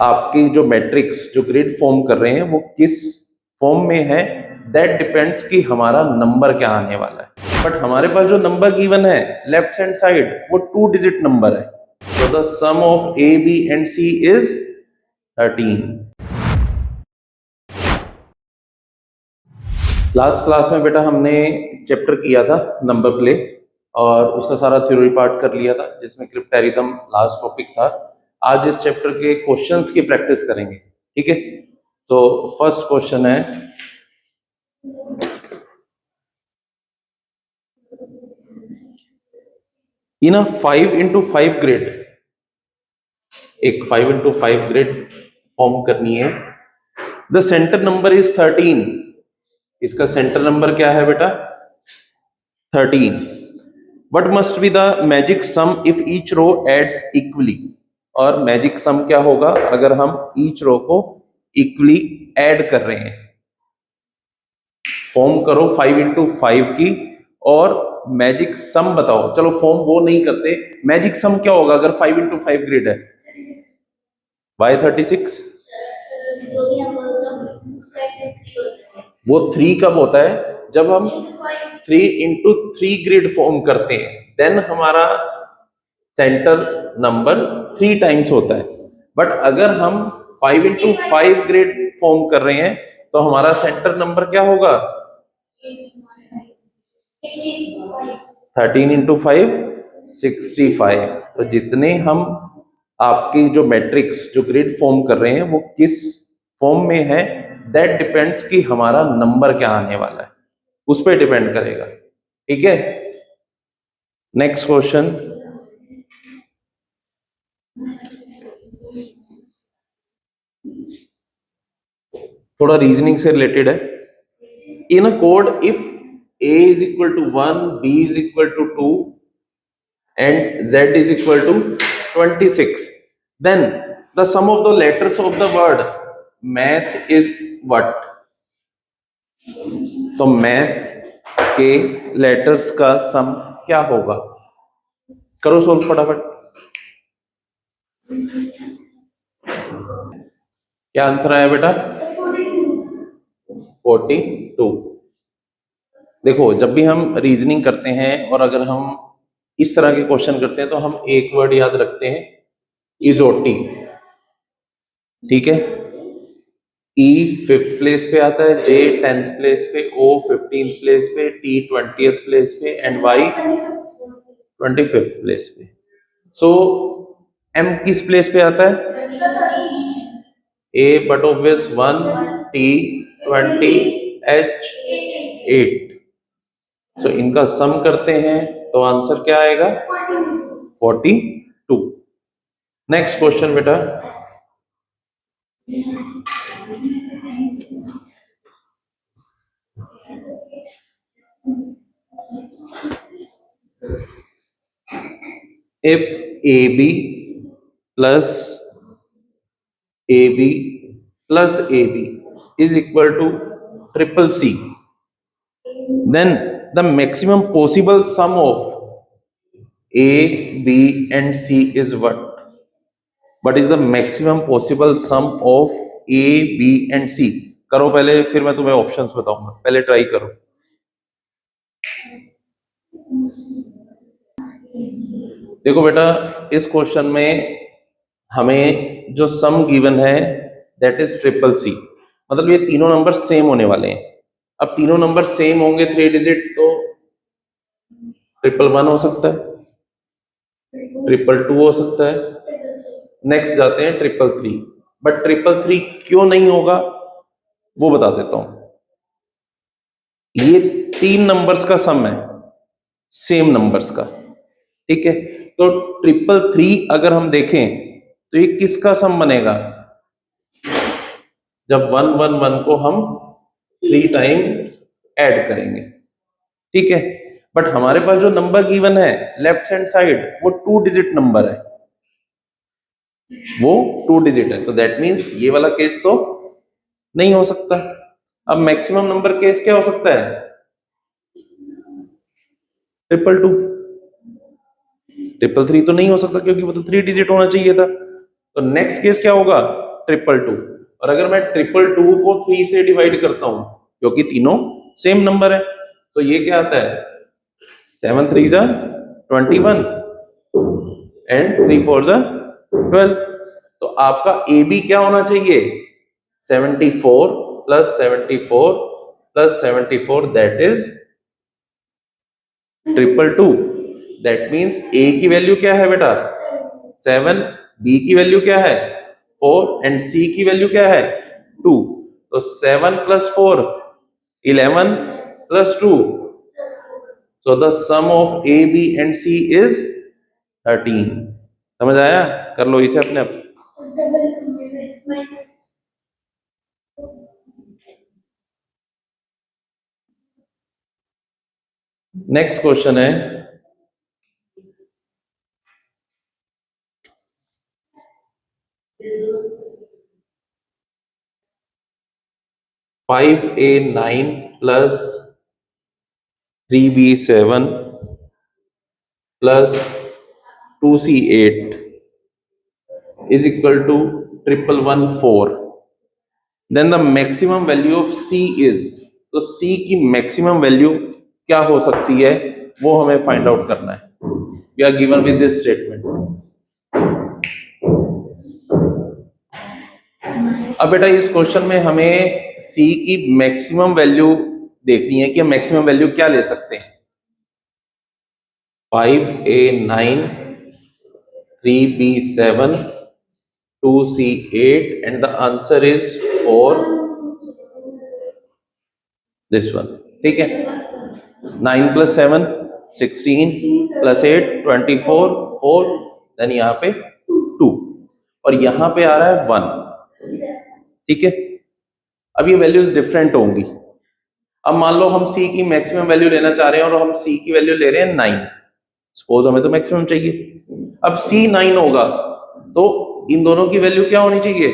आपकी जो मैट्रिक्स जो ग्रिड फॉर्म कर रहे हैं वो किस फॉर्म में है, दैट डिपेंड्स कि हमारा नंबर क्या आने वाला है। बट हमारे पास जो नंबर गिवन है लेफ्ट हैंड साइड वो 2 डिजिट नंबर है, तो the sum of A B and C is 13। Last class में बेटा हमने चैप्टर किया था नंबर प्ले और उसका सारा थ्योरी पार्ट कर लिया था जिसमें क्रिप्टेरिज्म लास्ट टॉपिक था। आज इस चैप्टर के क्वेश्चंस की प्रैक्टिस करेंगे, ठीक है। तो फर्स्ट क्वेश्चन है, इन अ 5x5 ग्रिड, एक 5x5 ग्रिड फॉर्म करनी है। The centre number is 13। इसका सेंटर नंबर क्या है बेटा? 13। What must be the magic sum if each row adds equally? और मैजिक सम क्या होगा अगर हम ईच रो को इक्वली ऐड कर रहे हैं। फॉर्म करो 5x5 की और मैजिक सम बताओ। चलो फॉर्म वो नहीं करते, मैजिक सम क्या होगा अगर 5x5 ग्रिड है? Why 36? वो 3 कब होता है? जब हम 3x3 ग्रिड फॉर्म करते हैं, देन हमारा सेंटर नंबर 3 टाइम्स होता है। बट अगर हम 5x5 ग्रिड फॉर्म कर रहे हैं तो हमारा सेंटर नंबर क्या होगा? 13x5 65। तो जितने हम आपकी जो मैट्रिक्स जो ग्रिड फॉर्म कर रहे हैं वो किस फॉर्म में है, दैट डिपेंड्स कि हमारा नंबर क्या आने वाला है, उस पर डिपेंड करेगा, ठीक है। नेक्स्ट क्वेश्चन, थोड़ा रीजनिंग से रिलेटेड है। In a code if a is equal to 1, b is equal to 2 and z is equal to 26, then the sum of the letters of the word math is what? तो math के letters का सम क्या होगा? करो solve फटाफट। क्या answer आया बेटा? 42। देखो जब भी हम रीजनिंग करते हैं और अगर हम इस तरह के क्वेश्चन करते हैं तो हम एक वर्ड याद रखते हैं, इजोटी, ठीक है। ई 5th प्लेस पे आता है, जे 10th प्लेस पे, ओ 15th प्लेस पे, टी 20th प्लेस पे एंड वाई 25th प्लेस पे। सो एम किस प्लेस पे आता है? ए बट ऑब्वियस 1, टी 20, एच 8। सो इनका सम करते हैं तो आंसर क्या आएगा? 42। नेक्स्ट क्वेश्चन बेटा, if AB plus AB plus AB is equal to triple C, then the maximum possible sum of A, B and C is what? What is the maximum possible sum of A, B and C? करो पहले, फिर मैं तुम्हें options बताऊंगा, पहले try करो। देखो बेटा इस क्वेश्चन में हमें जो सम गिवन है दैट इज ट्रिपल सी, मतलब ये तीनों नंबर सेम होने वाले हैं। अब तीनों नंबर सेम होंगे 3 डिजिट, तो 111 हो सकता है, 222 हो सकता है, नेक्स्ट जाते हैं 333। बट 333 क्यों नहीं होगा वो बता देता हूं। ये 3 नंबर्स का सम है, सेम नंबर्स का, ठीक है। तो 333 अगर हम देखें तो ये किसका सम बनेगा? जब 111 को हम 3 टाइम ऐड करेंगे, ठीक है। बट हमारे पास जो नंबर गिवन है लेफ्ट हैंड साइड वो 2 डिजिट नंबर है, वो 2 डिजिट है, तो दैट मींस ये वाला केस तो नहीं हो सकता। अब मैक्सिमम नंबर केस क्या हो सकता है? 222। 333 तो नहीं हो सकता क्योंकि वो तो 3 डिजिट होना चाहिए था। तो नेक्स्ट केस क्या होगा? Triple two. और अगर मैं ट्रिपल टू को 3 से डिवाइड करता हूं क्योंकि तीनों सेम नंबर है, तो ये क्या आता है 7 3 जा 21 एंड 3 4 जा 12। तो आपका ए बी क्या होना चाहिए 74 plus 74 plus 74, that is triple two. That means A की वैल्यू क्या है बेटा 7, बी की वैल्यू क्या है 4 एंड सी की वैल्यू क्या है 2। तो 7 plus 4 11 plus 2, so the sum of A, B and C is 13। समझ आया? कर लो इसे अपने आप। नेक्स्ट क्वेश्चन है 5A9 plus 3B7 plus 2C8 is equal to 1114, then the maximum value of C is, तो C की मैक्सिमम वैल्यू क्या हो सकती है वो हमें फाइंड आउट करना है। We are given with this statement. अब बेटा इस क्वेश्चन में हमें C की मैक्सिमम वैल्यू देखनी है कि मैक्सिमम वैल्यू क्या ले सकते हैं। 5A9 3B7 2C8 and the answer is 4, this one। ठीक है, 9 प्लस 7 16 प्लस 8 24 4, देन यहाँ पे 2 और यहाँ पे आ रहा है 1। ठीक है, अब ये वैल्यूज डिफरेंट होंगी। अब मान लो हम C की मैक्सिमम वैल्यू लेना चाह रहे हैं और हम C की वैल्यू ले रहे हैं 9, सपोज हमें तो मैक्सिमम चाहिए। अब C 9 होगा तो इन दोनों की वैल्यू क्या होनी चाहिए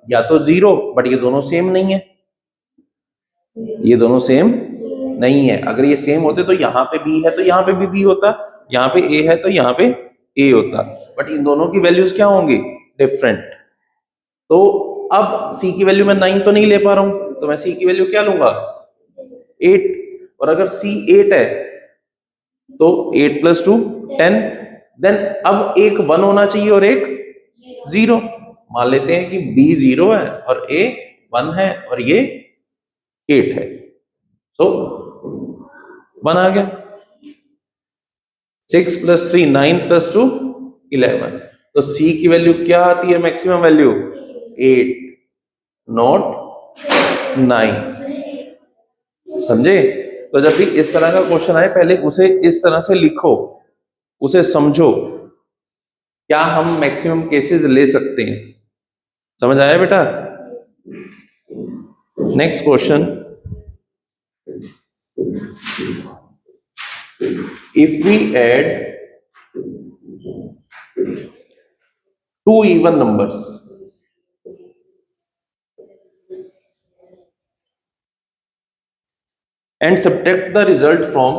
या तो 0, बट ये दोनों सेम नहीं है, ये दोनों सेम नहीं है। अगर ये सेम होते तो यहाँ पे B है तो यहाँ पे भी B होता, यहाँ पे A है तो यहाँ पे A होता, बट इन दोनों की वैल्यूज क्या होंगी डिफरेंट। तो अब C की वैल्यू मैं 9 तो नहीं ले पा रहा हूं, तो मैं C की वैल्यू क्या लूंगा 8, और अगर C 8 है तो 8 प्लस 2 10, देन अब एक 1 होना चाहिए और एक 0। मान लेते हैं कि B 0 है और A 1 है और ये 8 है, तो 1 आ गया। 6 प्लस 3 9 प्लस 2 11, तो C की वैल्यू क्या आती है मैक्सिमम वैल्यू 8 नॉट 9। समझे? तो जब भी इस तरह का क्वेश्चन आए पहले उसे इस तरह से लिखो, उसे समझो क्या हम मैक्सिमम केसेस ले सकते हैं। समझ आया बेटा? Next question, if we add 2 even numbers and subtract the result from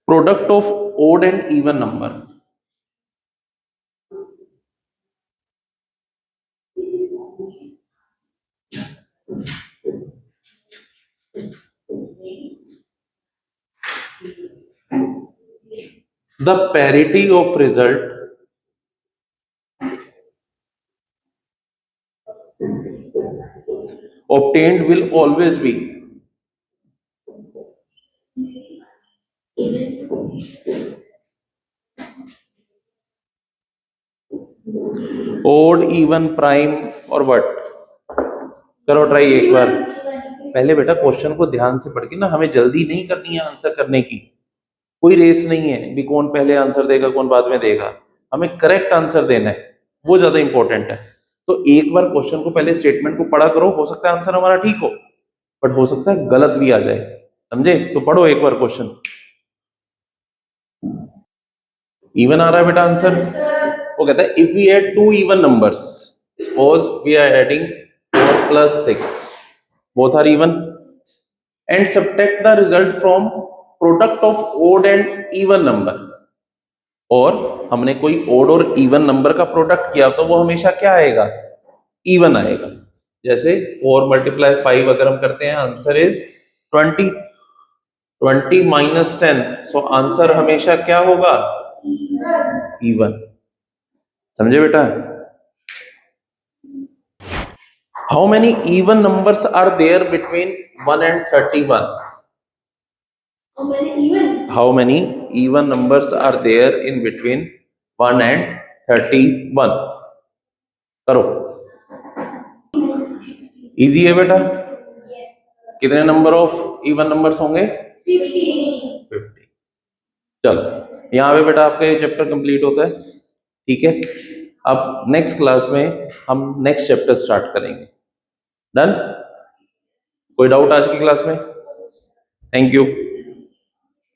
product of odd and even number, the parity of result obtained will always be odd even prime और what। करो try एक बार। पहले बेटा question को ध्यान से पढ़ के ना, हमें जल्दी नहीं करनी है आंसर करने की, कोई रेस नहीं है भी कौन पहले आंसर देगा कौन बाद में देगा, हमें करेक्ट आंसर देना है, वो ज्यादा इंपॉर्टेंट है। तो एक बार क्वेश्चन को पहले स्टेटमेंट को पढ़ा करो, हो सकता है आंसर हमारा ठीक हो बट हो सकता है गलत भी आ जाए। समझे? तो पढ़ो एक बार क्वेश्चन। इवन आ रहा है बेटा आंसर। वो कहता है if we add 2 even numbers, suppose we are adding 4 plus 6, both are even, and subtract the result from product of odd and even number. और हमने कोई ओड और इवन नंबर का प्रोडक्ट किया तो वो हमेशा क्या आएगा, इवन आएगा। जैसे 4 × 5 अगर हम करते हैं, आंसर इज 20, 20 - 10, सो आंसर हमेशा क्या होगा, इवन। समझे बेटा? How many even numbers are there between 1 and 31? How many even numbers are there in between 1 and 31? करो, इजी है बेटा। कितने नंबर ऑफ इवन नंबर्स होंगे? 50। चलो, यहाँ पे बेटा आपका ये चैप्टर कंप्लीट होता है, ठीक है। अब नेक्स्ट क्लास में हम नेक्स्ट चैप्टर स्टार्ट करेंगे। डन? कोई डाउट आज की क्लास में? Thank you.